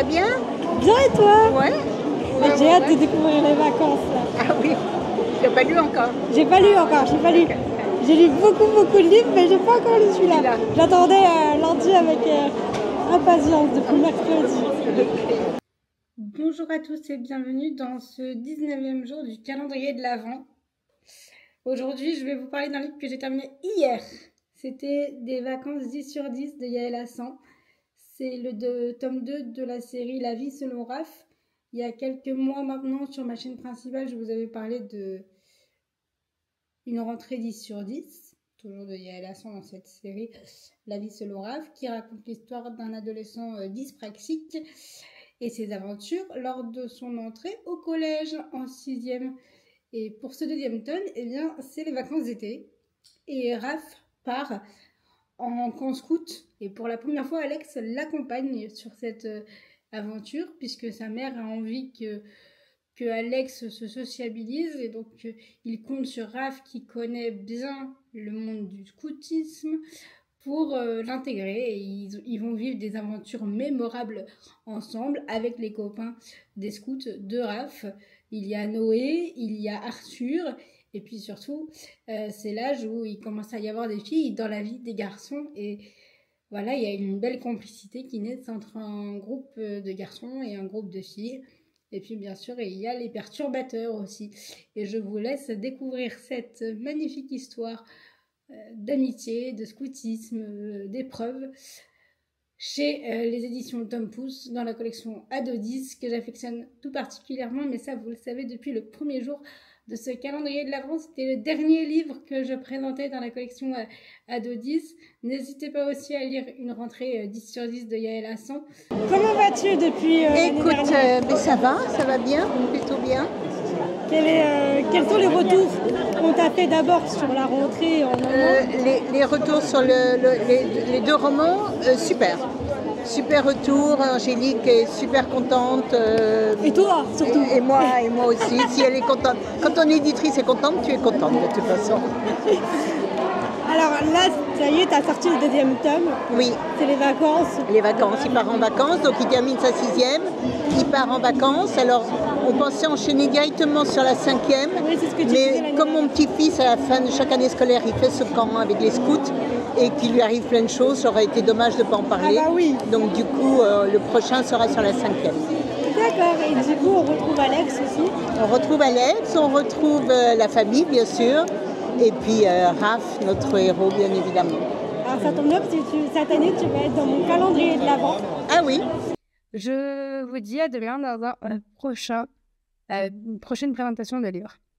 va bien? Bien et toi? Ouais. J'ai hâte de découvrir les vacances là. Ah oui, tu n'as pas lu encore? J'ai pas lu encore, j'ai pas lu. J'ai lu beaucoup de livres, mais j'ai pas encore lu celui-là. J'attendais lundi avec impatience depuis mercredi. Bonjour à tous et bienvenue dans ce 19e jour du calendrier de l'Avent. Aujourd'hui, je vais vous parler d'un livre que j'ai terminé hier. C'était des vacances 10 sur 10 de Yael Hassan. C'est le tome 2 de la série La vie selon Raph. Il y a quelques mois maintenant, sur ma chaîne principale, je vous avais parlé de une rentrée 10 sur 10, toujours de Yael Hassan dans cette série La vie selon Raph, qui raconte l'histoire d'un adolescent dyspraxique et ses aventures lors de son entrée au collège en 6e. Et pour ce deuxième tome, eh bien, c'est les vacances d'été. Et Raph part en camp scout. Et pour la première fois, Alex l'accompagne sur cette aventure, puisque sa mère a envie que Alex se sociabilise. Et donc, il compte sur Raph, qui connaît bien le monde du scoutisme, pour l'intégrer. Et ils vont vivre des aventures mémorables ensemble avec les copains des scouts de Raph. Il y a Noé, il y a Arthur, et puis surtout, c'est l'âge où il commence à y avoir des filles dans la vie des garçons. Et voilà, il y a une belle complicité qui naît entre un groupe de garçons et un groupe de filles. Et puis bien sûr, il y a les perturbateurs aussi. Et je vous laisse découvrir cette magnifique histoire d'amitié, de scoutisme, d'épreuves, chez les éditions Tom Pouce, dans la collection Ado 10, que j'affectionne tout particulièrement, mais ça vous le savez depuis le premier jour de ce calendrier de l'Avent. C'était le dernier livre que je présentais dans la collection Ado 10. N'hésitez pas aussi à lire Une rentrée 10 sur 10 de Yael Hassan. Comment vas-tu depuis Écoute, mais ça va bien, plutôt bien. Quels sont les retours qu'on t'a fait d'abord sur la rentrée en Les retours sur les deux romans, super. Super retour, Angélique est super contente. Et toi, surtout. Et moi aussi, si elle est contente. Quand ton éditrice est contente, tu es contente de toute façon. Alors là, ça y est, t'as sorti le deuxième tome. Oui. C'est les vacances. Les vacances, il part en vacances, donc il termine sa 6e, il part en vacances. Alors, on pensait enchaîner directement sur la 5e, oui, c'est ce que tu mais comme mon petit-fils, à la fin de chaque année scolaire, il fait ce camp avec les scouts, et qu'il lui arrive plein de choses, ça aurait été dommage de ne pas en parler. Ah bah oui. Donc du coup, le prochain sera sur la 5e. D'accord, et du coup, on retrouve Alex aussi. On retrouve Alex, on retrouve la famille, bien sûr, et puis Raph, notre héros, bien évidemment. Alors ça tombe bien, parce que cette année, tu vas être dans mon calendrier de l'Avent. Ah oui. Je vous dis à demain dans une prochaine présentation de livre.